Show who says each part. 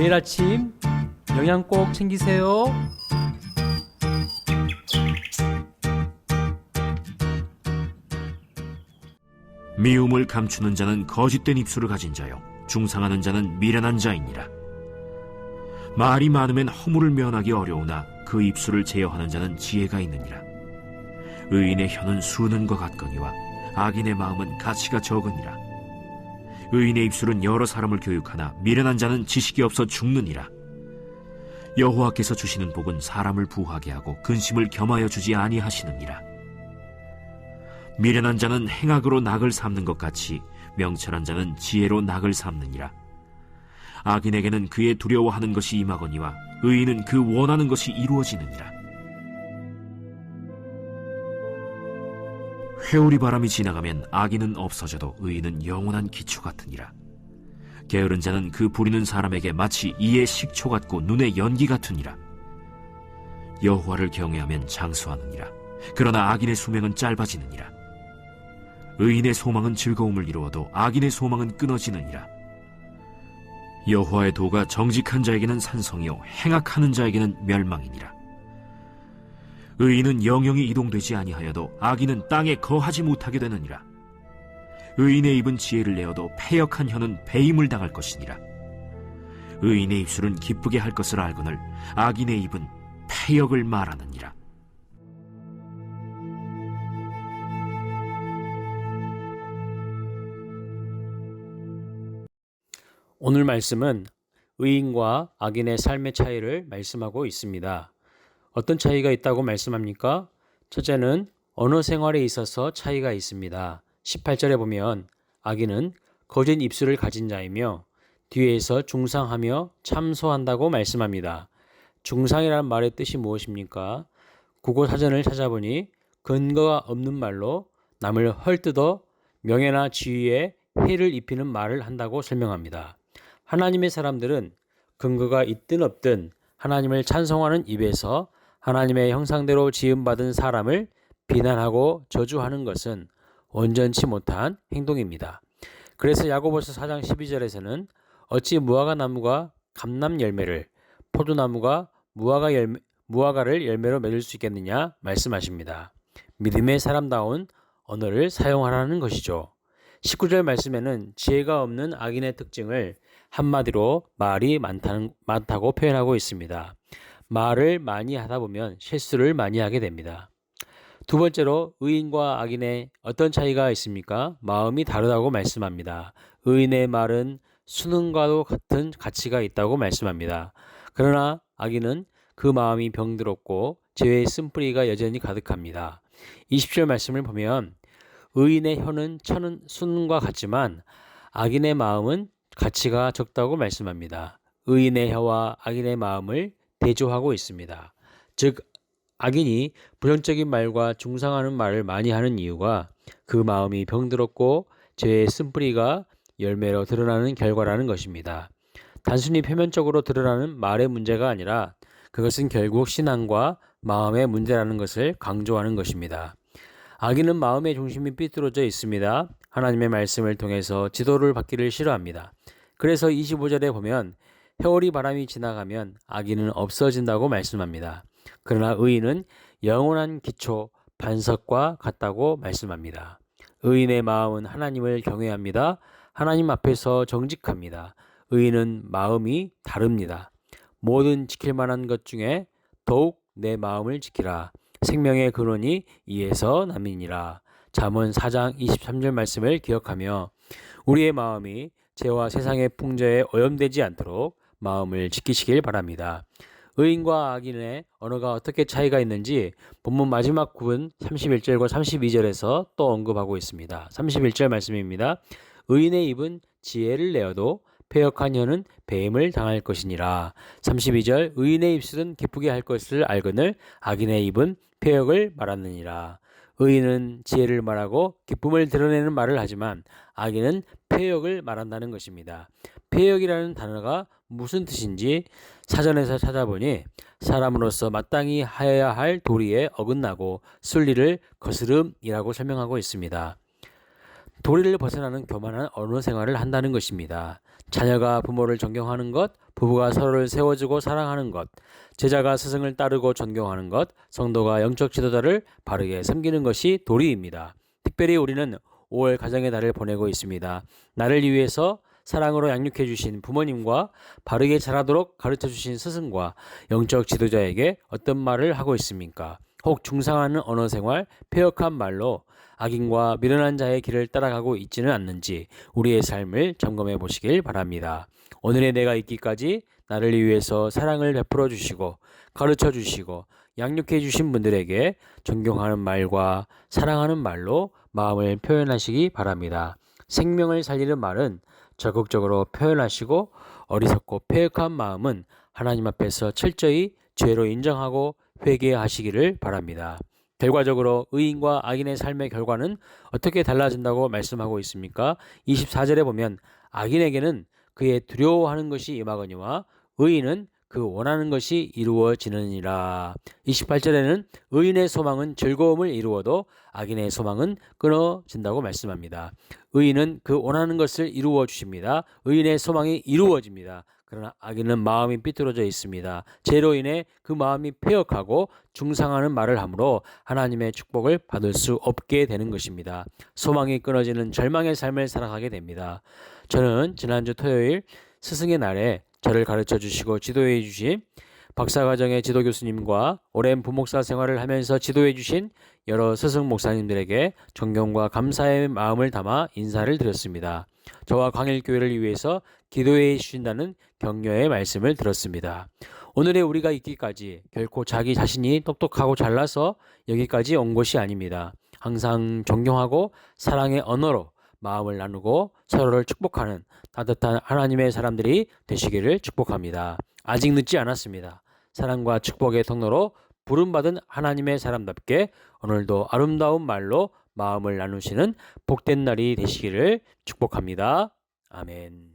Speaker 1: 매일 아침 영양 꼭 챙기세요.
Speaker 2: 미움을 감추는 자는 거짓된 입술을 가진 자요 중상하는 자는 미련한 자이니라. 말이 많으면 허물을 면하기 어려우나 그 입술을 제어하는 자는 지혜가 있느니라. 의인의 혀는 수는과 같거니와 악인의 마음은 가치가 적으니라. 의인의 입술은 여러 사람을 교육하나 미련한 자는 지식이 없어 죽느니라. 여호와께서 주시는 복은 사람을 부하게 하고 근심을 겸하여 주지 아니하시느니라. 미련한 자는 행악으로 낙을 삼는 것 같이 명철한 자는 지혜로 낙을 삼느니라. 악인에게는 그의 두려워하는 것이 임하거니와 의인은 그 원하는 것이 이루어지느니라. 회오리 바람이 지나가면 악인은 없어져도 의인은 영원한 기초 같으니라. 게으른 자는 그 부리는 사람에게 마치 이의 식초 같고 눈의 연기 같으니라. 여호와를 경외하면 장수하느니라. 그러나 악인의 수명은 짧아지느니라. 의인의 소망은 즐거움을 이루어도 악인의 소망은 끊어지느니라. 여호와의 도가 정직한 자에게는 산성이요 행악하는 자에게는 멸망이니라. 의인은 영영이 이동되지 아니하여도 악인은 땅에 거하지 못하게 되느니라. 의인의 입은 지혜를 내어도 패역한 혀는 배임을 당할 것이니라. 의인의 입술은 기쁘게 할 것을 알거늘 악인의 입은 패역을 말하느니라.
Speaker 1: 오늘 말씀은 의인과 악인의 삶의 차이를 말씀하고 있습니다. 어떤 차이가 있다고 말씀합니까? 첫째는 언어 생활에 있어서 차이가 있습니다. 18절에 보면 악인은 거짓 입술을 가진 자이며 뒤에서 중상하며 참소한다고 말씀합니다. 중상이라는 말의 뜻이 무엇입니까? 국어 사전을 찾아보니 근거가 없는 말로 남을 헐뜯어 명예나 지위에 해를 입히는 말을 한다고 설명합니다. 하나님의 사람들은 근거가 있든 없든 하나님을 찬송하는 입에서 하나님의 형상대로 지음받은 사람을 비난하고 저주하는 것은 온전치 못한 행동입니다. 그래서 야고보서 4장 12절에서는 어찌 무화과 나무가 감람 열매를, 포도나무가 무화과를 열매로 맺을 수 있겠느냐 말씀하십니다. 믿음의 사람다운 언어를 사용하라는 것이죠. 19절 말씀에는 지혜가 없는 악인의 특징을 한마디로 말이 많다고 표현하고 있습니다. 말을 많이 하다 보면 실수를 많이 하게 됩니다. 두 번째로 의인과 악인의 어떤 차이가 있습니까? 마음이 다르다고 말씀합니다. 의인의 말은 수능과도 같은 가치가 있다고 말씀합니다. 그러나 악인은 그 마음이 병들었고 죄의 쓴뿌리가 여전히 가득합니다. 20절 말씀을 보면 의인의 혀는 천은 수능과 같지만 악인의 마음은 가치가 적다고 말씀합니다. 의인의 혀와 악인의 마음을 대조하고 있습니다. 즉 악인이 부정적인 말과 중상하는 말을 많이 하는 이유가 그 마음이 병들었고 죄의 쓴뿌리가 열매로 드러나는 결과라는 것입니다. 단순히 표면적으로 드러나는 말의 문제가 아니라 그것은 결국 신앙과 마음의 문제라는 것을 강조하는 것입니다. 악인은 마음의 중심이 삐뚤어져 있습니다. 하나님의 말씀을 통해서 지도를 받기를 싫어합니다. 그래서 25절에 보면 회오리 바람이 지나가면 악인은 없어진다고 말씀합니다. 그러나 의인은 영원한 기초, 반석과 같다고 말씀합니다. 의인의 마음은 하나님을 경외합니다. 하나님 앞에서 정직합니다. 의인은 마음이 다릅니다. 모든 지킬 만한 것 중에 더욱 내 마음을 지키라. 생명의 근원이 이에서 남이니라. 잠언 4장 23절 말씀을 기억하며 우리의 마음이 죄와 세상의 풍조에 오염되지 않도록 마음을 지키시길 바랍니다. 의인과 악인의 언어가 어떻게 차이가 있는지 본문 마지막 부분 31절과 32절에서 또 언급하고 있습니다. 31절 말씀입니다. 의인의 입은 지혜를 내어도 패역한 혀는 배임을 당할 것이니라. 32절 의인의 입술은 기쁘게 할 것을 알거늘 악인의 입은 패역을 말하느니라. 의인은 지혜를 말하고 기쁨을 드러내는 말을 하지만 악인은 패역을 말한다는 것입니다. 패역이라는 단어가 무슨 뜻인지 사전에서 찾아보니 사람으로서 마땅히 하여야 할 도리에 어긋나고 순리를 거스름이라고 설명하고 있습니다. 도리를 벗어나는 교만한 언어 생활을 한다는 것입니다. 자녀가 부모를 존경하는 것, 부부가 서로를 세워주고 사랑하는 것, 제자가 스승을 따르고 존경하는 것, 성도가 영적 지도자를 바르게 섬기는 것이 도리입니다. 특별히 우리는 5월 가정의 달을 보내고 있습니다. 나를 위해서 사랑으로 양육해 주신 부모님과 바르게 자라도록 가르쳐 주신 스승과 영적 지도자에게 어떤 말을 하고 있습니까? 혹 중상하는 언어 생활, 폐역한 말로 악인과 미련한 자의 길을 따라가고 있지는 않는지 우리의 삶을 점검해 보시길 바랍니다. 오늘의 내가 있기까지 나를 위해서 사랑을 베풀어 주시고 가르쳐 주시고 양육해 주신 분들에게 존경하는 말과 사랑하는 말로 마음을 표현하시기 바랍니다. 생명을 살리는 말은 적극적으로 표현하시고 어리석고 패역한 마음은 하나님 앞에서 철저히 죄로 인정하고 회개하시기를 바랍니다. 결과적으로 의인과 악인의 삶의 결과는 어떻게 달라진다고 말씀하고 있습니까? 24절에 보면 악인에게는 그의 두려워하는 것이 임하거니와 의인은 그 원하는 것이 이루어지느니라. 28절에는 의인의 소망은 즐거움을 이루어도 악인의 소망은 끊어진다고 말씀합니다. 의인은 그 원하는 것을 이루어 주십니다. 의인의 소망이 이루어집니다. 그러나 악인은 마음이 삐뚤어져 있습니다. 죄로 인해 그 마음이 패역하고 중상하는 말을 하므로 하나님의 축복을 받을 수 없게 되는 것입니다. 소망이 끊어지는 절망의 삶을 살아가게 됩니다. 저는 지난주 토요일 스승의 날에 저를 가르쳐 주시고 지도해 주신 박사과정의 지도 교수님과 오랜 부목사 생활을 하면서 지도해 주신 여러 스승 목사님들에게 존경과 감사의 마음을 담아 인사를 드렸습니다. 저와 광일교회를 위해서 기도해 주신다는 격려의 말씀을 들었습니다. 오늘의 우리가 있기까지 결코 자기 자신이 똑똑하고 잘나서 여기까지 온 것이 아닙니다. 항상 존경하고 사랑의 언어로 마음을 나누고 서로를 축복하는 따뜻한 하나님의 사람들이 되시기를 축복합니다. 아직 늦지 않았습니다. 사랑과 축복의 통로로 부름받은 하나님의 사람답게 오늘도 아름다운 말로 마음을 나누시는 복된 날이 되시기를 축복합니다. 아멘.